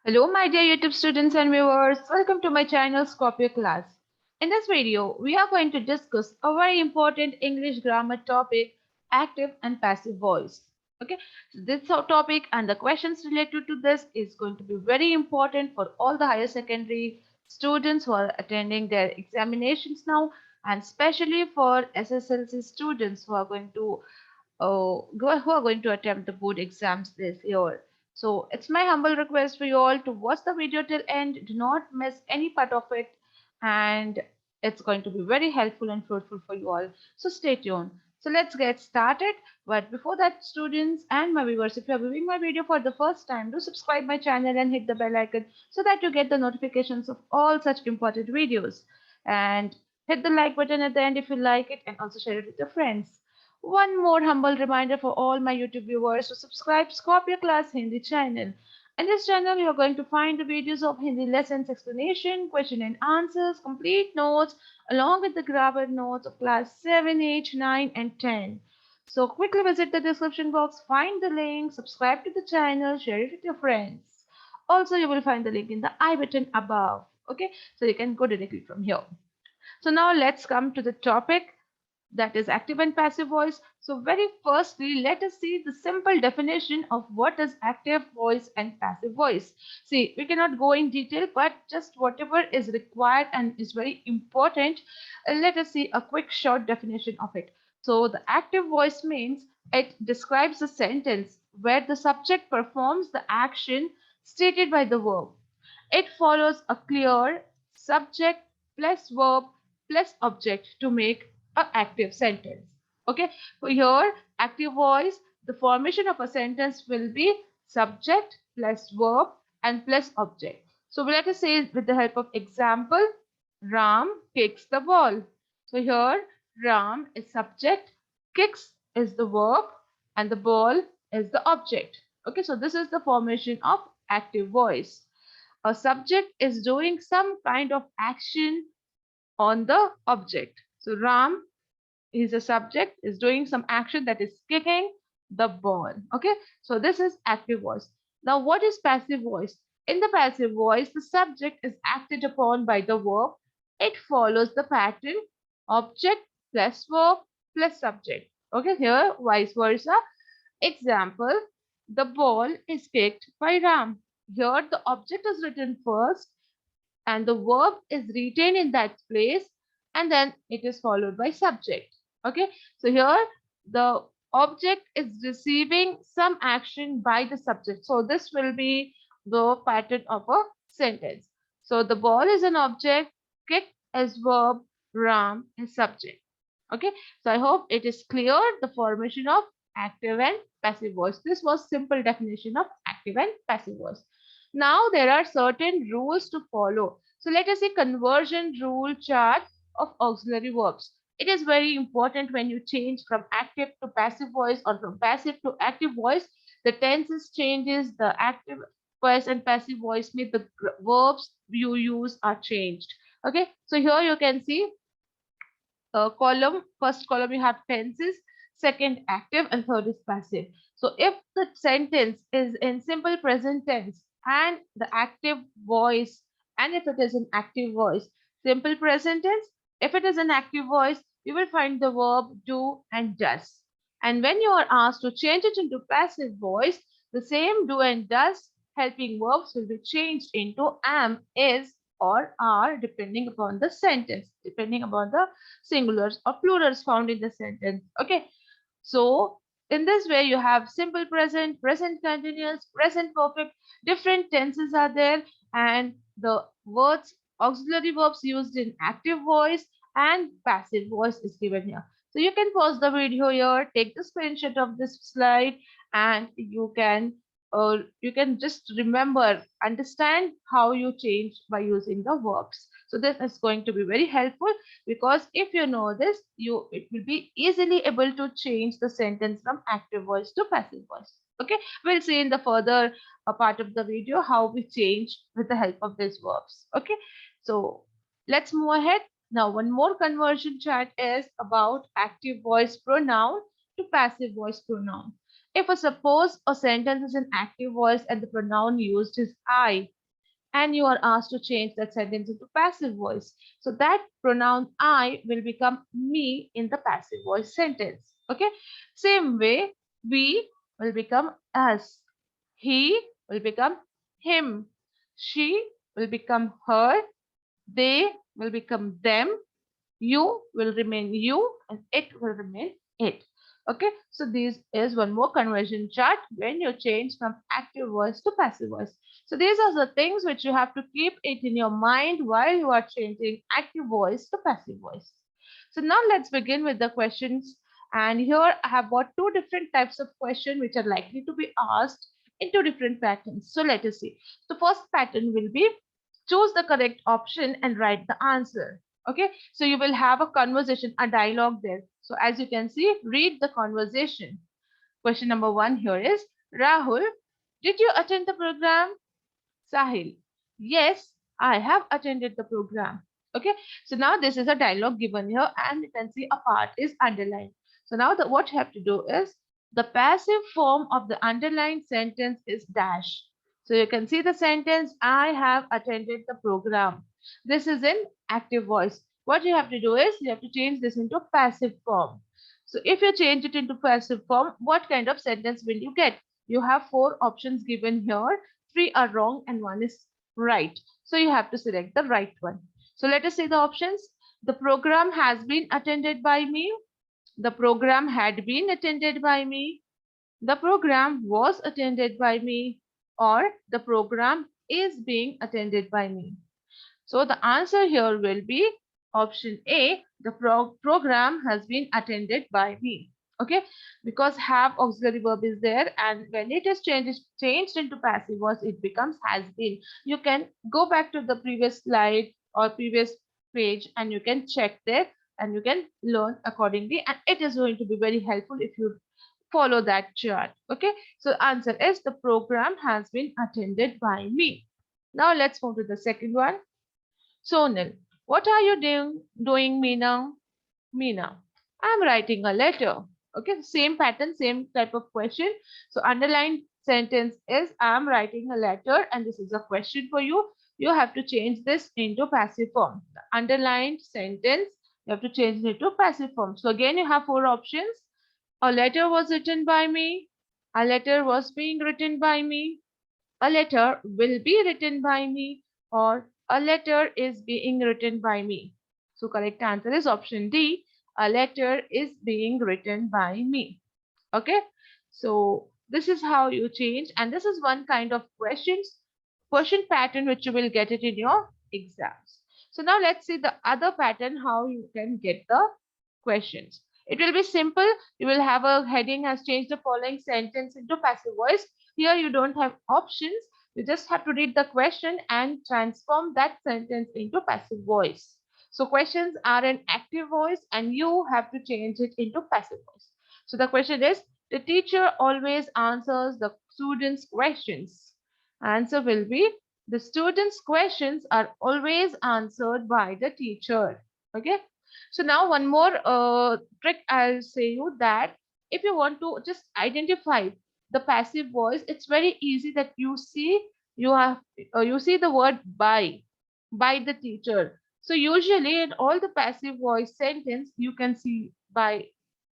Hello, my dear YouTube students and viewers. Welcome to my channel Scorpio Class. In this video, we are going to discuss a very important English grammar topic, active and passive voice. Okay, so this topic and the questions related to this is going to be very important for all the higher secondary students who are attending their examinations now, and especially for SSLC students who are going to attempt the board exams this year. So it's my humble request for you all to watch the video till end. Do not miss any part of it, and it's going to be very helpful and fruitful for you all. So stay tuned. So let's get started. But before that, students and my viewers, if you are viewing my video for the first time, do subscribe my channel and hit the bell icon so that you get the notifications of all such important videos. And hit the like button at the end if you like it, and also share it with your friends. One more humble reminder for all my YouTube viewers to subscribe Scorpio Class Hindi channel. In this channel, you are going to find the videos of Hindi lessons explanation, question and answers, complete notes, along with the grammar notes of class 7, 8, 9, and 10. So quickly visit the description box, find the link, subscribe to the channel, share it with your friends. Also, you will find the link in the I button above. Okay, so you can go directly from here. So now let's come to the topic, that is active and passive voice. So very firstly, let us see the simple definition of what is active voice and passive voice. See, we cannot go in detail, but just whatever is required and is very important, let us see a quick short definition of it. So the active voice means it describes a sentence where the subject performs the action stated by the verb. It follows a clear subject plus verb plus object to make an active sentence. Okay, so here active voice, the formation of a sentence will be subject plus verb and plus object. So let us say with the help of example, Ram kicks the ball. So here Ram is subject, kicks is the verb, and the ball is the object. Okay, so this is the formation of active voice. A subject is doing some kind of action on the object. So Ram is a subject, is doing some action, that is kicking the ball. Okay, so this is active voice. Now what is passive voice? In the passive voice, the subject is acted upon by the verb. It follows the pattern object plus verb plus subject. Okay, here vice versa. Example, the ball is kicked by Ram. Here the object is written first and the verb is retained in that place, and then it is followed by subject. Okay, so here the object is receiving some action by the subject, so this will be the pattern of a sentence. So the ball is an object, kick as verb, Ram is subject. Okay, so I hope it is clear the formation of active and passive voice. This was simple definition of active and passive voice. Now there are certain rules to follow. So let us say conversion rule chart of auxiliary verbs. It is very important when you change from active to passive voice or from passive to active voice. The tenses changes, the active voice and passive voice mean the verbs you use are changed. Okay, so here you can see column, first column you have tenses, second active, and third is passive. So if the sentence is in simple present tense and the active voice, and if it is an active voice, simple present tense, if it is an active voice, you will find the verb do and does. And when you are asked to change it into passive voice, the same do and does helping verbs will be changed into am, is, or are, depending upon the sentence, depending upon the singulars or plurals found in the sentence. Okay, so in this way you have simple present, present continuous, present perfect, different tenses are there, and the words, auxiliary verbs used in active voice and passive voice is given here. So you can pause the video here, take the screenshot of this slide, and you can just remember, understand how you change by using the verbs. So this is going to be very helpful, because if you know this, it will be easily able to change the sentence from active voice to passive voice. Okay, we'll see in the further part of the video how we change with the help of these verbs. Okay, so let's move ahead. Now one more conversion chart is about active voice pronoun to passive voice pronoun. If suppose a sentence is in active voice and the pronoun used is I, and you are asked to change that sentence into passive voice. So that pronoun I will become me in the passive voice sentence. Okay. Same way, we will become us. He will become him. She will become her. They will become them. You will remain you and it will remain it. Okay, so this is one more conversion chart when you change from active voice to passive voice. So these are the things which you have to keep it in your mind while you are changing active voice to passive voice. So now let's begin with the questions. And here I have got two different types of questions which are likely to be asked in two different patterns. So let us see. The first pattern will be choose the correct option and write the answer. Okay, so you will have a conversation, a dialogue there. So as you can see, read the conversation. Question number one here is, Rahul, did you attend the program? Sahil, yes, I have attended the program. Okay, so now this is a dialogue given here and you can see a part is underlined. So now what you have to do is the passive form of the underlined sentence is dash. So you can see the sentence, I have attended the program. This is in active voice. What you have to do is you have to change this into passive form. So if you change it into passive form, what kind of sentence will you get? You have four options given here. Three are wrong and one is right. So you have to select the right one. So let us see the options. The program has been attended by me. The program had been attended by me. The program was attended by me. Or the program is being attended by me. So the answer here will be option A, the program has been attended by me. Okay, because have auxiliary verb is there and when it is changed into passive voice, it becomes has been. You can go back to the previous slide or previous page and you can check there and you can learn accordingly and it is going to be very helpful if you follow that chart. Okay, so answer is the program has been attended by me. Now let's move to the second one. Sonal, what are you doing, Meena? Meena, I'm writing a letter. Okay, same pattern, same type of question. So underlined sentence is I'm writing a letter and this is a question for you. You have to change this into passive form. The underlined sentence, you have to change it into passive form. So again, you have four options. A letter was written by me. A letter was being written by me. A letter will be written by me or a letter is being written by me. So correct answer is option D. A letter is being written by me. Okay. So this is how you change and this is one kind of question pattern which you will get it in your exams. So now let's see the other pattern how you can get the questions. It will be simple. You will have a heading has changed the following sentence into passive voice. Here you don't have options. You just have to read the question and transform that sentence into passive voice. So questions are in active voice and you have to change it into passive voice. So the question is, the teacher always answers the students' questions. Answer will be, the students' questions are always answered by the teacher. Okay. So now one more trick I'll say you that if you want to just identify the passive voice, it's very easy that you see the word by the teacher. So usually in all the passive voice sentence, you can see by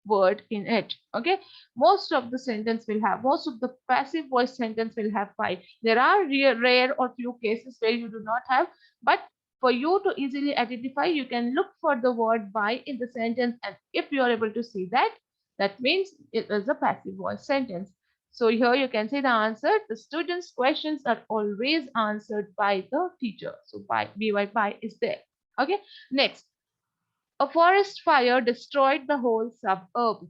word in it. Okay, most of the passive voice sentence will have by. There are rare or few cases where you do not have, but for you to easily identify, you can look for the word by in the sentence, and if you are able to see that, that means it is a passive voice sentence. So here you can see the answer. The students' questions are always answered by the teacher. So by is there. Okay. Next, a forest fire destroyed the whole suburb.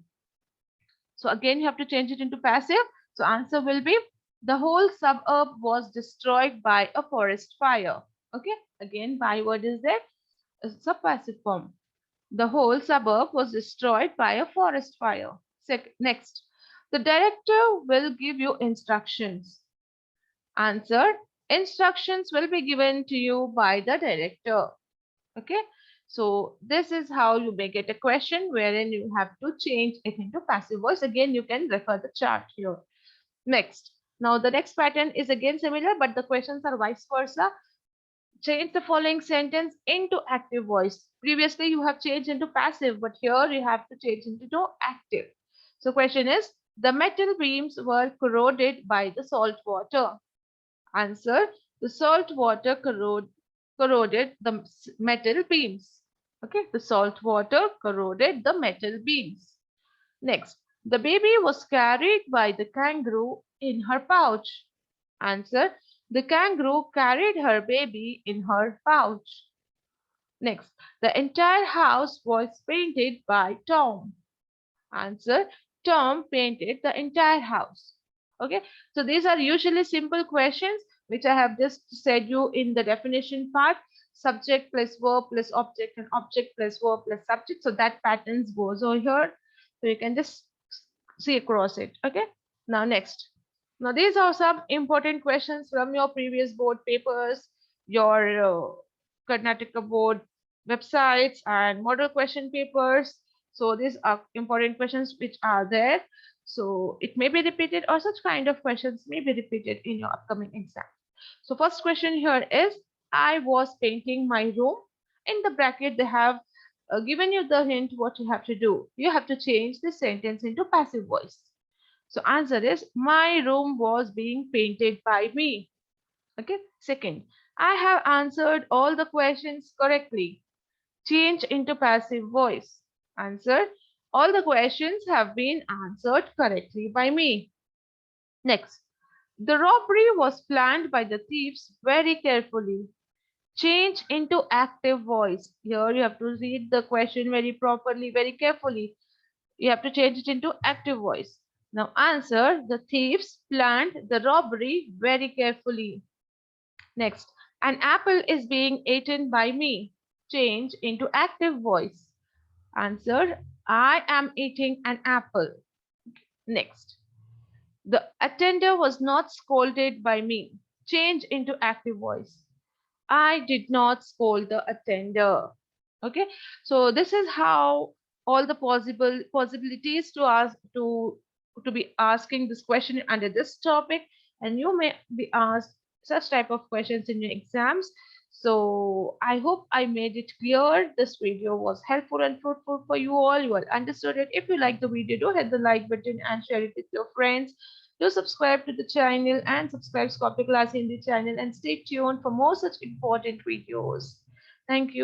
So again, you have to change it into passive. So answer will be the whole suburb was destroyed by a forest fire. Okay. Again, by word is there. It's a passive form. The whole suburb was destroyed by a forest fire. Next, the director will give you instructions. Answer, instructions will be given to you by the director. Okay. So this is how you may get a question wherein you have to change it into passive voice. Again, you can refer the chart here. Next. Now the next pattern is again similar, but the questions are vice versa. Change the following sentence into active voice. Previously you have changed into passive, but here you have to change into active. So question is, the metal beams were corroded by the salt water. Answer, the salt water corroded the metal beams. Okay, the salt water corroded the metal beams. Next, the baby was carried by the kangaroo in her pouch. Answer, the kangaroo carried her baby in her pouch. Next, the entire house was painted by Tom. Answer, Tom painted the entire house. Okay, so these are usually simple questions which I have just said you in the definition part. Subject plus verb plus object and object plus verb plus subject. So that patterns goes over here. So you can just see across it. Okay, now next. Now these are some important questions from your previous board papers, your Karnataka board websites and model question papers. So these are important questions which are there. So it may be repeated or such kind of questions may be repeated in your upcoming exam. So first question here is, I was painting my room. In the bracket, they have given you the hint what you have to do. You have to change the sentence into passive voice. So answer is, my room was being painted by me. Okay. Second, I have answered all the questions correctly. Change into passive voice. Answer, all the questions have been answered correctly by me. Next, the robbery was planned by the thieves very carefully. Change into active voice. Here you have to read the question very properly, very carefully. You have to change it into active voice. Now answer, the thieves planned the robbery very carefully. Next, an apple is being eaten by me. Change into active voice. Answer, I am eating an apple. Next, the attender was not scolded by me. Change into active voice. I did not scold the attender. Okay, so this is how all the possibilities to ask to be asking this question under this topic, and you may be asked such type of questions in your exams. So I hope I made it clear. This video was helpful and fruitful for you all. You all understood it. If you like the video, do hit the like button and share it with your friends. Do subscribe to the channel and subscribe Scorpio Class in the channel, and stay tuned for more such important videos. Thank you.